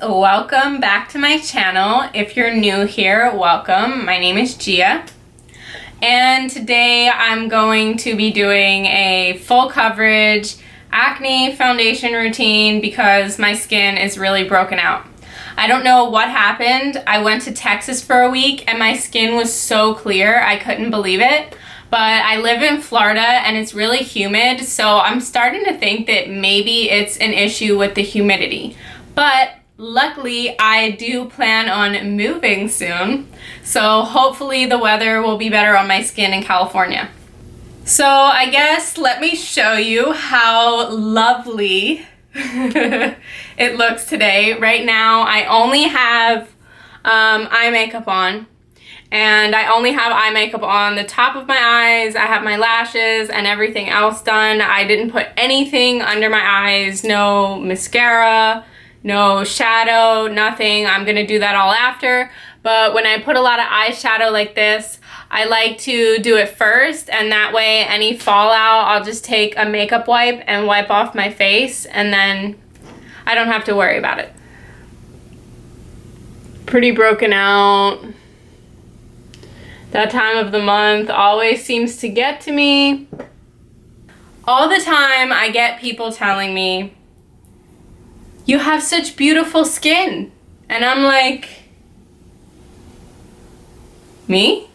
Welcome back to my channel. If you're new here, welcome. My name is Gia, and today I'm going to be doing a full coverage acne foundation routine because my skin is really broken out. I don't know what happened. I went to Texas for a week and my skin was so clear, I couldn't believe it. But I live in Florida and it's really humid, so I'm starting to think that maybe it's an issue with the humidity. But luckily, I do plan on moving soon, so hopefully the weather will be better on my skin in California. So I guess let me show you how lovely it looks today. Right now, I only have eye makeup on, and I only have eye makeup on the top of my eyes. I have my lashes and everything else done. I didn't put anything under my eyes, no mascara, no shadow, nothing. I'm gonna do that all after. But when I put a lot of eyeshadow like this, I like to do it first, and that way any fallout, I'll just take a makeup wipe and wipe off my face, and then I don't have to worry about it. Pretty broken out. That time of the month always seems to get to me. All the time I get people telling me, "You have such beautiful skin." And I'm like, me?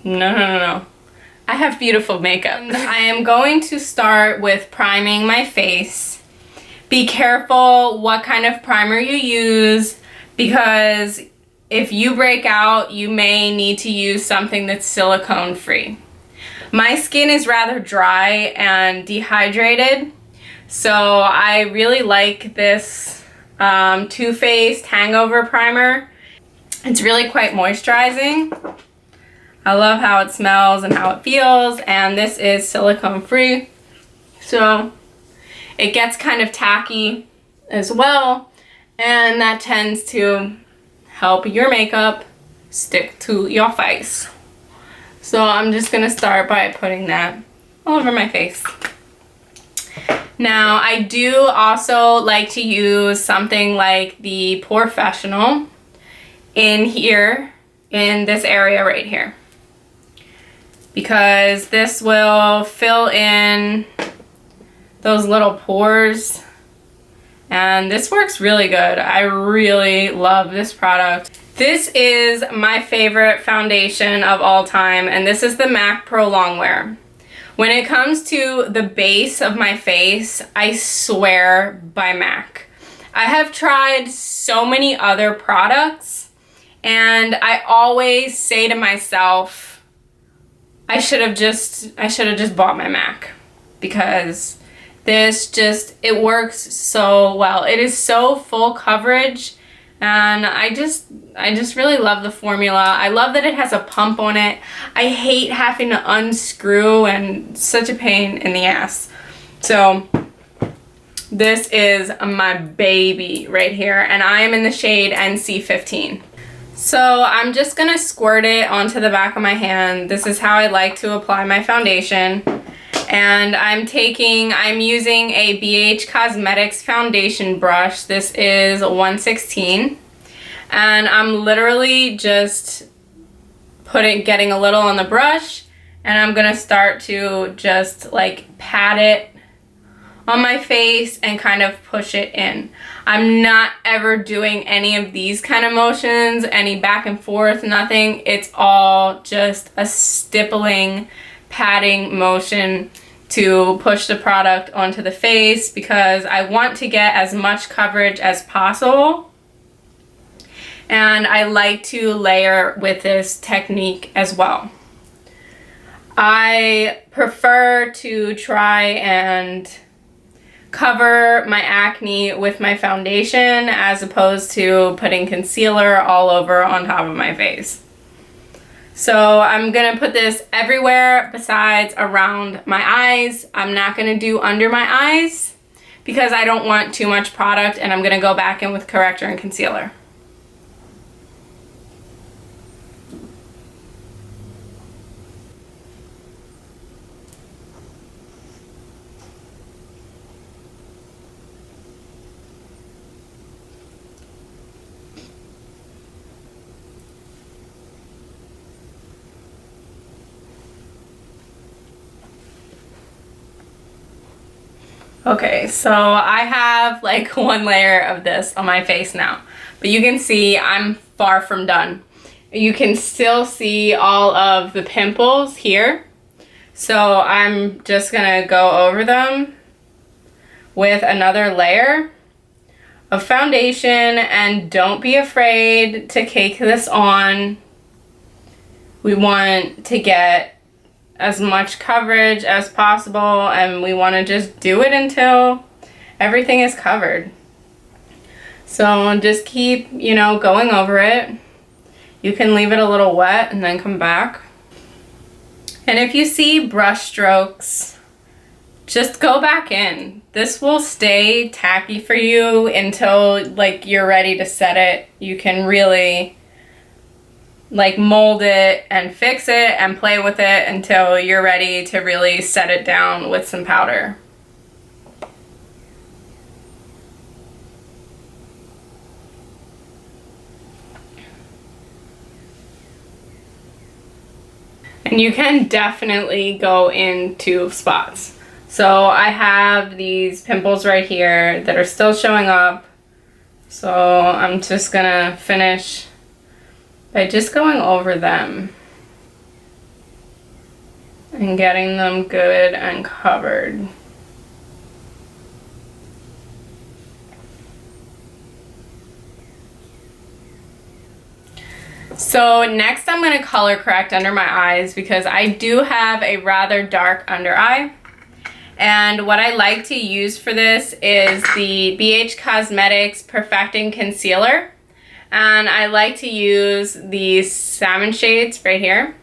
No. I have beautiful makeup. I am going to start with priming my face. Be careful what kind of primer you use, because if you break out, you may need to use something that's silicone free. My skin is rather dry and dehydrated, so I really like this Too Faced Hangover Primer. It's really quite moisturizing. I love how it smells and how it feels, and this is silicone free, so it gets kind of tacky as well, and that tends to help your makeup stick to your face. So I'm just gonna start by putting that all over my face. Now, I do also like to use something like the Professional in here, in this area right here, because this will fill in those little pores, and this works really good. I really love this product. This is my favorite foundation of all time, and this is the MAC Pro Longwear. When it comes to the base of my face, I swear by MAC. I have tried so many other products, and I always say to myself, I should have just bought my MAC, because it works so well. It is so full coverage, and I just really love the formula. I love that it has a pump on it. I hate having to unscrew, and such a pain in the ass. So this is my baby right here, and I am in the shade NC15. So I'm just gonna squirt it onto the back of my hand. This is how I like to apply my foundation. And I'm using a BH Cosmetics foundation brush. This is 116. And I'm literally just getting a little on the brush, and I'm gonna start to just like pat it on my face and kind of push it in. I'm not ever doing any of these kind of motions, any back and forth, nothing. It's all just a stippling, patting motion to push the product onto the face, because I want to get as much coverage as possible. And I like to layer with this technique as well. I prefer to try and cover my acne with my foundation as opposed to putting concealer all over on top of my face. So I'm gonna put this everywhere besides around my eyes. I'm not gonna do under my eyes because I don't want too much product, and I'm gonna go back in with corrector and concealer. Okay, so I have like one layer of this on my face now, but you can see I'm far from done. You can still see all of the pimples here. So I'm just gonna go over them with another layer of foundation, and don't be afraid to cake this on. We want to get as much coverage as possible, and we want to just do it until everything is covered. So just keep, you know, going over it. You can leave it a little wet and then come back. And if you see brush strokes, just go back in. This will stay tacky for you until like you're ready to set it. You can really like mold it and fix it and play with it until you're ready to really set it down with some powder. And you can definitely go into spots. So I have these pimples right here that are still showing up. So I'm just gonna finish by just going over them and getting them good and covered. So next I'm going to color correct under my eyes because I do have a rather dark under eye. And what I like to use for this is the BH Cosmetics Perfecting Concealer. And I like to use these salmon shades right here.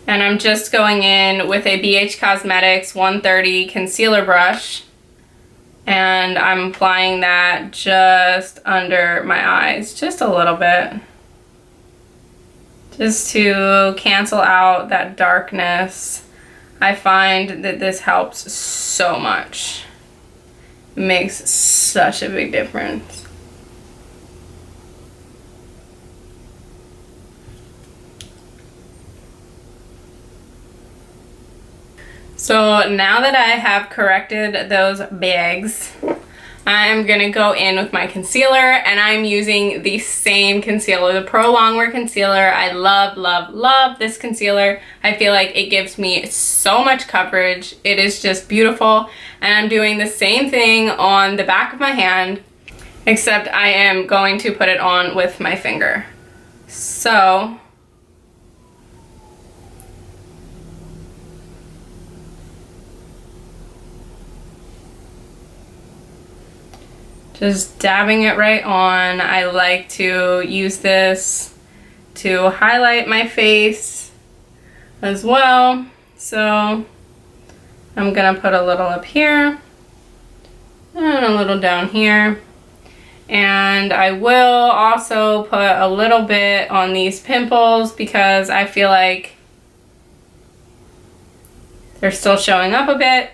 And I'm just going in with a BH Cosmetics 130 concealer brush. And I'm applying that just under my eyes, just a little bit. Just to cancel out that darkness. I find that this helps so much. It makes such a big difference. So now that I have corrected those bags, I'm gonna go in with my concealer, and I'm using the same concealer, the Pro Longwear Concealer. I love, love, love this concealer. I feel like it gives me so much coverage. It is just beautiful. And I'm doing the same thing on the back of my hand, except I am going to put it on with my finger. So just dabbing it right on. I like to use this to highlight my face as well. So I'm gonna put a little up here and a little down here. And I will also put a little bit on these pimples because I feel like they're still showing up a bit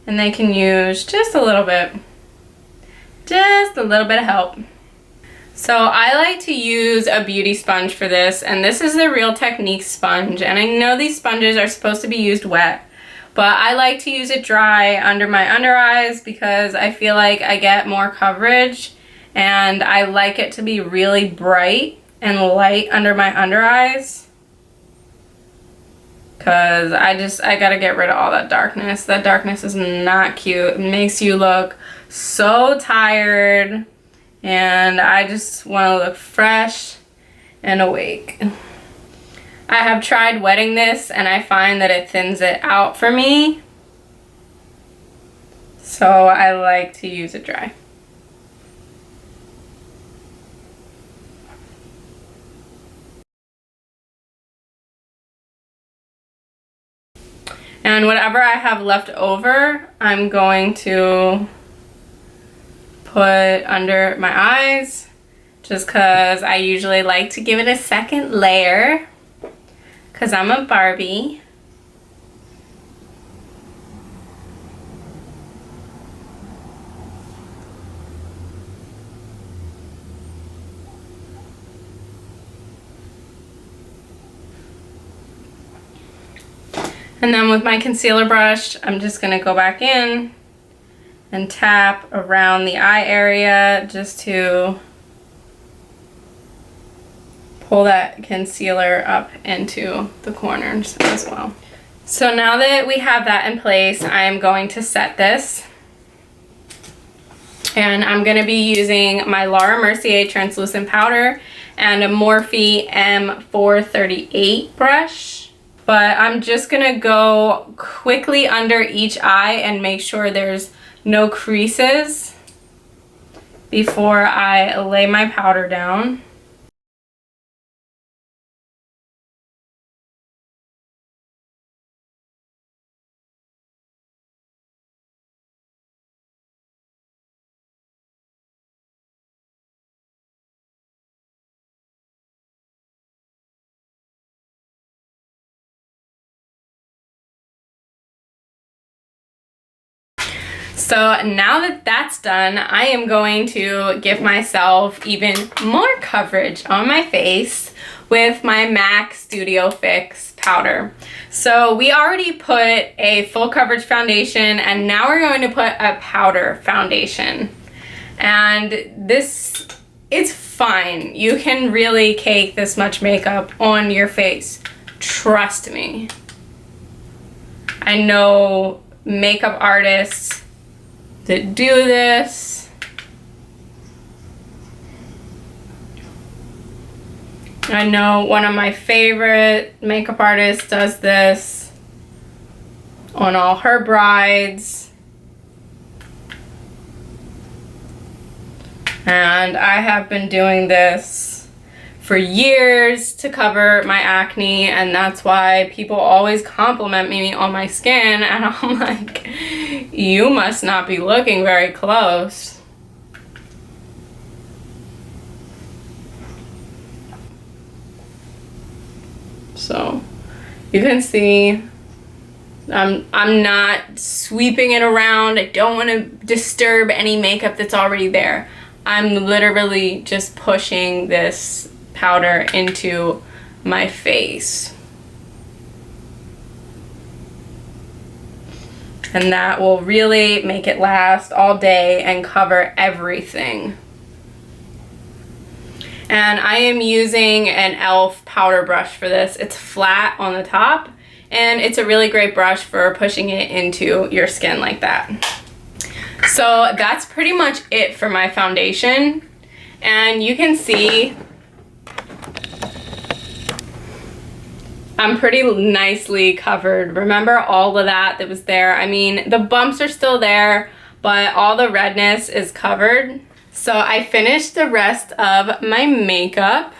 and they can use just a little bit. Just a little bit of help. So I like to use a beauty sponge for this, and this is the Real Techniques sponge. And I know these sponges are supposed to be used wet, but I like to use it dry under my under eyes because I feel like I get more coverage, and I like it to be really bright and light under my under eyes. Cause I gotta get rid of all that darkness. That darkness is not cute. It makes you look so tired, and I just want to look fresh and awake. I have tried wetting this, and I find that it thins it out for me, so I like to use it dry. And whatever I have left over, I'm going to put under my eyes, just because I usually like to give it a second layer because I'm a Barbie. And then with my concealer brush, I'm just gonna go back in and tap around the eye area just to pull that concealer up into the corners as well. So now that we have that in place, I am going to set this. And I'm going to be using my Laura Mercier translucent powder and a Morphe M438 brush. But I'm just going to go quickly under each eye and make sure there's no creases before I lay my powder down. So now that that's done, I am going to give myself even more coverage on my face with my MAC Studio Fix powder. So we already put a full coverage foundation, and now we're going to put a powder foundation. And this, it's fine. You can really cake this much makeup on your face. Trust me. I know makeup artists that do this. I know one of my favorite makeup artists does this on all her brides. And I have been doing this for years to cover my acne, and that's why people always compliment me on my skin, and I'm like, you must not be looking very close. So you can see I'm not sweeping it around. I don't want to disturb any makeup that's already there. I'm literally just pushing this powder into my face. And that will really make it last all day and cover everything. And I am using an e.l.f. powder brush for this. It's flat on the top, and it's a really great brush for pushing it into your skin like that. So that's pretty much it for my foundation. And you can see I'm pretty nicely covered. Remember all of that was there? I mean, the bumps are still there, but all the redness is covered. So I finished the rest of my makeup.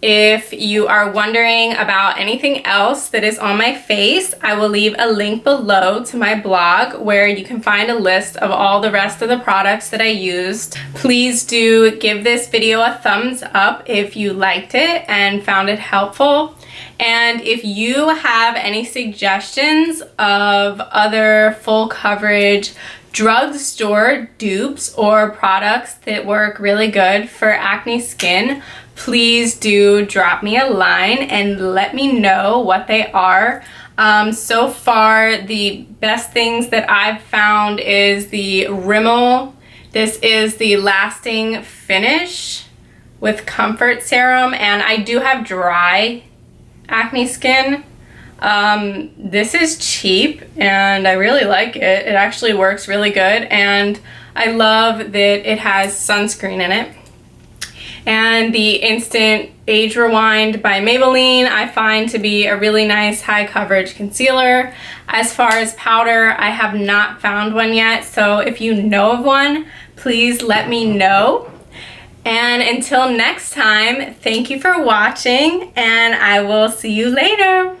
If you are wondering about anything else that is on my face, I will leave a link below to my blog where you can find a list of all the rest of the products that I used. Please do give this video a thumbs up if you liked it and found it helpful. And if you have any suggestions of other full coverage drugstore dupes or products that work really good for acne skin, please do drop me a line and let me know what they are. So far, the best things that I've found is the Rimmel. This is the Lasting Finish with Comfort Serum, and I do have dry acne skin. This is cheap and I really like it. It actually works really good, and I love that it has sunscreen in it. And the Instant Age Rewind by Maybelline I find to be a really nice high coverage concealer. As far as powder, I have not found one yet, so if you know of one, please let me know. And until next time, thank you for watching, and I will see you later.